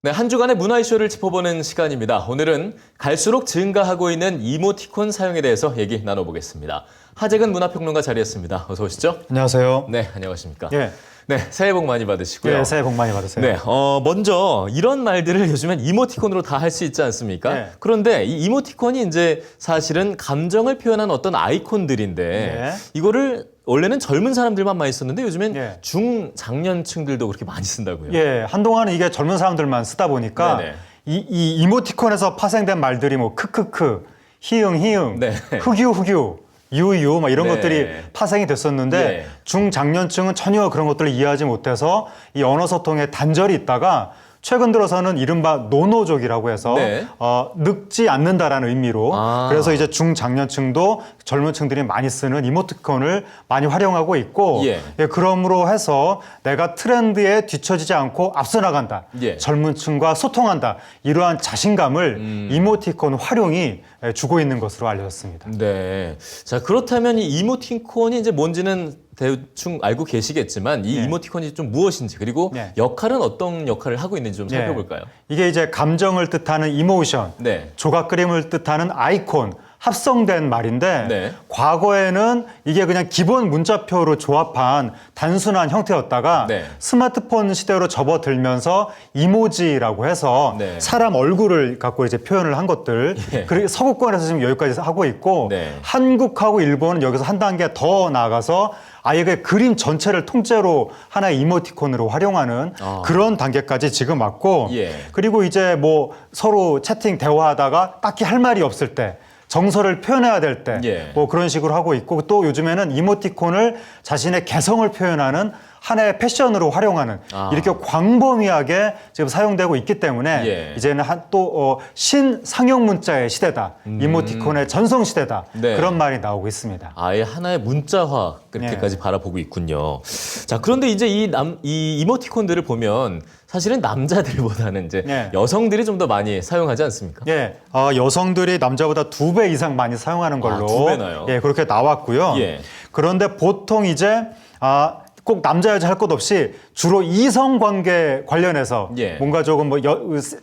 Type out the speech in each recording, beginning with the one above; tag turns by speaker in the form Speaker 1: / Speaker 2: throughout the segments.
Speaker 1: 네, 한 주간의 문화 이슈를 짚어보는 시간입니다. 오늘은 갈수록 증가하고 있는 이모티콘 사용에 대해서 얘기 나눠보겠습니다. 하재근 문화평론가 자리했습니다. 어서 오시죠.
Speaker 2: 안녕하세요.
Speaker 1: 네, 안녕하십니까.
Speaker 2: 예.
Speaker 1: 네, 새해 복 많이 받으시고요.
Speaker 2: 네, 새해 복 많이 받으세요.
Speaker 1: 네, 먼저 이런 말들을 요즘엔 이모티콘으로 다 할 수 있지 않습니까?
Speaker 2: 네.
Speaker 1: 그런데 이 이모티콘이 이제 사실은 감정을 표현한 어떤 아이콘들인데
Speaker 2: 네.
Speaker 1: 이거를 원래는 젊은 사람들만 많이 썼는데 요즘엔
Speaker 2: 네.
Speaker 1: 중장년층들도 그렇게 많이 쓴다고요.
Speaker 2: 예, 한동안은 이게 젊은 사람들만 쓰다 보니까
Speaker 1: 네네.
Speaker 2: 이 이모티콘에서 파생된 말들이 뭐 크크크, 히응,
Speaker 1: 네.
Speaker 2: 흑유, 유유 막 이런
Speaker 1: 네.
Speaker 2: 것들이 파생이 됐었는데
Speaker 1: 예.
Speaker 2: 중장년층은 전혀 그런 것들을 이해하지 못해서 이 언어 소통에 단절이 있다가 최근 들어서는 이른바 노노족이라고 해서
Speaker 1: 네.
Speaker 2: 늙지 않는다라는 의미로
Speaker 1: 아.
Speaker 2: 그래서 이제 중장년층도 젊은 층들이 많이 쓰는 이모티콘을 많이 활용하고 있고
Speaker 1: 예.
Speaker 2: 예, 그러므로 해서 내가 트렌드에 뒤처지지 않고 앞서 나간다.
Speaker 1: 예.
Speaker 2: 젊은 층과 소통한다. 이러한 자신감을 이모티콘 활용이 주고 있는 것으로 알려졌습니다.
Speaker 1: 네. 자, 그렇다면 이 이모티콘이 이제 뭔지는 대충 알고 계시겠지만 이
Speaker 2: 네.
Speaker 1: 이모티콘이 좀 무엇인지 그리고
Speaker 2: 네.
Speaker 1: 역할은 어떤 역할을 하고 있는지 좀
Speaker 2: 네.
Speaker 1: 살펴볼까요?
Speaker 2: 이게 이제 감정을 뜻하는 이모션,
Speaker 1: 네.
Speaker 2: 조각 그림을 뜻하는 아이콘, 합성된 말인데
Speaker 1: 네.
Speaker 2: 과거에는 이게 그냥 기본 문자표로 조합한 단순한 형태였다가
Speaker 1: 네.
Speaker 2: 스마트폰 시대로 접어들면서 이모지라고 해서
Speaker 1: 네.
Speaker 2: 사람 얼굴을 갖고 이제 표현을 한 것들
Speaker 1: 예.
Speaker 2: 그리고 서구권에서 지금 여기까지 하고 있고
Speaker 1: 네.
Speaker 2: 한국하고 일본은 여기서 한 단계 더 나아가서 아예 그 그림 전체를 통째로 하나의 이모티콘으로 활용하는 그런 단계까지 지금 왔고
Speaker 1: 예.
Speaker 2: 그리고 이제 뭐 서로 채팅 대화하다가 딱히 할 말이 없을 때 정서를 표현해야 될 때 뭐
Speaker 1: 예.
Speaker 2: 그런 식으로 하고 있고 또 요즘에는 이모티콘을 자신의 개성을 표현하는 하나의 패션으로 활용하는 이렇게 광범위하게 지금 사용되고 있기 때문에
Speaker 1: 예.
Speaker 2: 이제는 또 신상용 문자의 시대다. 이모티콘의 전성 시대다.
Speaker 1: 네.
Speaker 2: 그런 말이 나오고 있습니다.
Speaker 1: 아예 하나의 문자화 그렇게까지 바라보고 있군요. 자, 그런데 이제 이 이모티콘들을 보면 사실은 남자들보다는 이제
Speaker 2: 네.
Speaker 1: 여성들이 좀 더 많이 사용하지 않습니까?
Speaker 2: 예, 여성들이 남자보다 2배 이상 많이 사용하는 걸로
Speaker 1: 2배나요?
Speaker 2: 예, 그렇게 나왔고요.
Speaker 1: 예.
Speaker 2: 그런데 보통 이제 꼭 남자 여자 할 것 없이 주로 이성 관계 관련해서
Speaker 1: 예.
Speaker 2: 뭔가 조금 뭐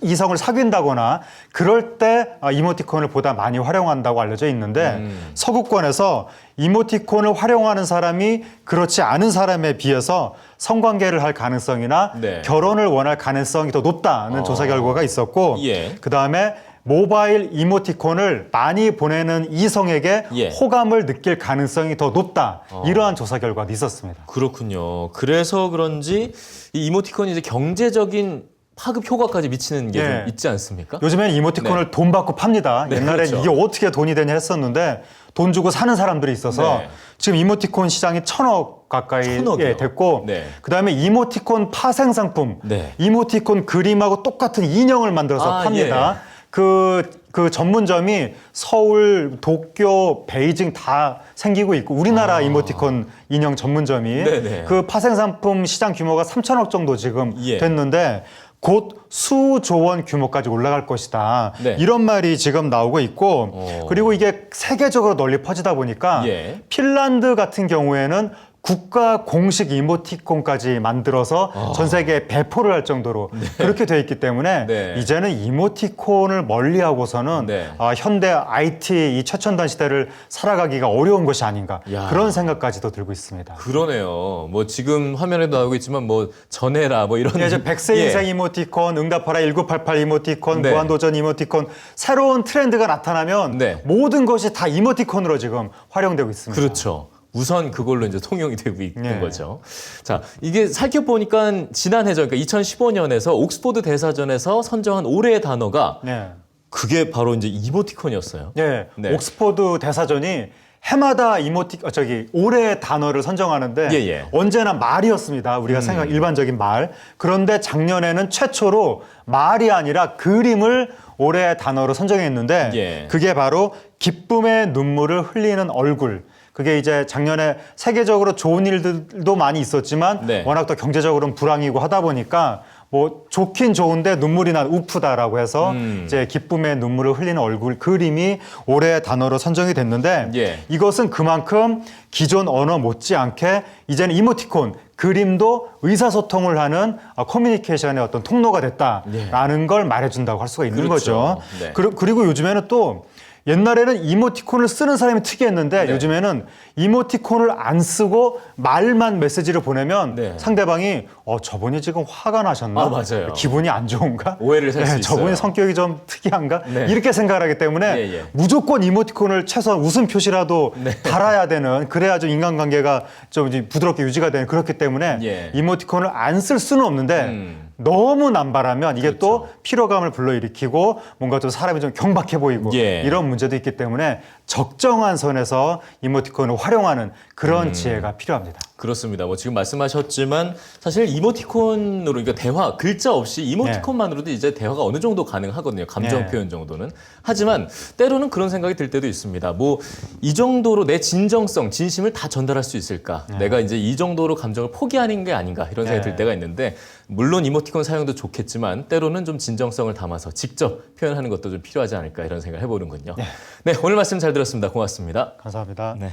Speaker 2: 이성을 사귄다거나 그럴 때 이모티콘을 보다 많이 활용한다고 알려져 있는데 서구권에서 이모티콘을 활용하는 사람이 그렇지 않은 사람에 비해서 성관계를 할 가능성이나
Speaker 1: 네.
Speaker 2: 결혼을 원할 가능성이 더 높다는 조사 결과가 있었고
Speaker 1: 예.
Speaker 2: 그다음에 모바일 이모티콘을 많이 보내는 이성에게
Speaker 1: 예.
Speaker 2: 호감을 느낄 가능성이 더 높다. 이러한 조사 결과도 있었습니다.
Speaker 1: 그렇군요. 그래서 그런지 이 이모티콘이 이제 경제적인 파급 효과까지 미치는 게 좀
Speaker 2: 예.
Speaker 1: 있지 않습니까?
Speaker 2: 요즘에는 이모티콘을 돈 받고 팝니다.
Speaker 1: 네,
Speaker 2: 옛날에
Speaker 1: 그렇죠.
Speaker 2: 이게 어떻게 돈이 되냐 했었는데 돈 주고 사는 사람들이 있어서
Speaker 1: 네.
Speaker 2: 지금 이모티콘 시장이 1,000억 가까이
Speaker 1: 1,000억이요?
Speaker 2: 됐고
Speaker 1: 네.
Speaker 2: 그다음에 이모티콘 파생 상품,
Speaker 1: 네.
Speaker 2: 이모티콘 그림하고 똑같은 인형을 만들어서 팝니다. 그 전문점이 서울, 도쿄, 베이징 다 생기고 있고 우리나라 이모티콘 인형 전문점이
Speaker 1: 네네.
Speaker 2: 그 파생 상품 시장 규모가 3,000억 정도 지금
Speaker 1: 예.
Speaker 2: 됐는데 곧 수조 원 규모까지 올라갈 것이다.
Speaker 1: 네.
Speaker 2: 이런 말이 지금 나오고 있고 그리고 이게 세계적으로 널리 퍼지다 보니까
Speaker 1: 예.
Speaker 2: 핀란드 같은 경우에는 국가 공식 이모티콘까지 만들어서 전 세계에 배포를 할 정도로 그렇게 돼 있기 때문에
Speaker 1: 네.
Speaker 2: 이제는 이모티콘을 멀리하고서는
Speaker 1: 네.
Speaker 2: 현대 IT 이 최첨단 시대를 살아가기가 어려운 것이 아닌가
Speaker 1: 야.
Speaker 2: 그런 생각까지도 들고 있습니다.
Speaker 1: 그러네요. 뭐 지금 화면에도 나오고 있지만 뭐 전해라 뭐 이런
Speaker 2: 이제 100세
Speaker 1: 예.
Speaker 2: 인생 이모티콘, 응답하라 1988 이모티콘,
Speaker 1: 네.
Speaker 2: 무한도전 이모티콘 새로운 트렌드가 나타나면
Speaker 1: 네.
Speaker 2: 모든 것이 다 이모티콘으로 지금 활용되고 있습니다.
Speaker 1: 그렇죠. 우선 그걸로 이제 통용이 되고 있는
Speaker 2: 네.
Speaker 1: 거죠. 자, 이게 살펴보니까 지난해죠. 그러니까 2015년에서 옥스포드 대사전에서 선정한 올해의 단어가
Speaker 2: 네.
Speaker 1: 그게 바로 이제 이모티콘이었어요.
Speaker 2: 네.
Speaker 1: 네.
Speaker 2: 옥스포드 대사전이 해마다 올해의 단어를 선정하는데
Speaker 1: 예, 예.
Speaker 2: 언제나 말이었습니다. 우리가 생각 일반적인 말. 그런데 작년에는 최초로 말이 아니라 그림을 올해의 단어로 선정했는데
Speaker 1: 예.
Speaker 2: 그게 바로 기쁨의 눈물을 흘리는 얼굴. 그게 이제 작년에 세계적으로 좋은 일들도 많이 있었지만
Speaker 1: 네.
Speaker 2: 워낙 또 경제적으로는 불황이고 하다 보니까 뭐 좋긴 좋은데 눈물이 난 우프다라고 해서 이제 기쁨의 눈물을 흘리는 얼굴 그림이 올해의 단어로 선정이 됐는데
Speaker 1: 예.
Speaker 2: 이것은 그만큼 기존 언어 못지않게 이제는 이모티콘 그림도 의사소통을 하는 커뮤니케이션의 어떤 통로가 됐다라는 걸 말해준다고 할 수가 있는
Speaker 1: 그렇죠.
Speaker 2: 거죠.
Speaker 1: 네.
Speaker 2: 그리고 요즘에는 또 옛날에는 이모티콘을 쓰는 사람이 특이했는데
Speaker 1: 네.
Speaker 2: 요즘에는 이모티콘을 안 쓰고 말만 메시지를 보내면
Speaker 1: 네.
Speaker 2: 상대방이 저분이 지금 화가 나셨나?
Speaker 1: 맞아요.
Speaker 2: 기분이 안 좋은가?
Speaker 1: 오해를 살 수 있어요.
Speaker 2: 저분이 성격이 좀 특이한가?
Speaker 1: 네.
Speaker 2: 이렇게 생각을 하기 때문에
Speaker 1: 예, 예.
Speaker 2: 무조건 이모티콘을 최소한 웃음 표시라도
Speaker 1: 네.
Speaker 2: 달아야 되는 그래야 좀 인간관계가 좀 이제 부드럽게 유지가 되는 그렇기 때문에
Speaker 1: 예.
Speaker 2: 이모티콘을 안 쓸 수는 없는데 너무 남발하면 이게 또
Speaker 1: 그렇죠.
Speaker 2: 피로감을 불러일으키고 뭔가 좀 사람이 좀 경박해 보이고
Speaker 1: 예.
Speaker 2: 이런 문제도 있기 때문에 적정한 선에서 이모티콘을 활용하는 그런 지혜가 필요합니다.
Speaker 1: 그렇습니다. 뭐 지금 말씀하셨지만 사실 이모티콘으로 그러니까 대화 글자 없이 이모티콘만으로도 이제 대화가 어느 정도 가능하거든요. 감정
Speaker 2: 네.
Speaker 1: 표현 정도는. 하지만 때로는 그런 생각이 들 때도 있습니다. 뭐 이 정도로 내 진정성, 진심을 다 전달할 수 있을까? 내가 이제 이 정도로 감정을 포기하는 게 아닌가 이런 생각이 들 때가 있는데 물론 이모티콘 사용도 좋겠지만 때로는 좀 진정성을 담아서 직접 표현하는 것도 좀 필요하지 않을까 이런 생각을 해보는군요. 네, 오늘 말씀 잘 들었습니다. 고맙습니다.
Speaker 2: 감사합니다.
Speaker 1: 네.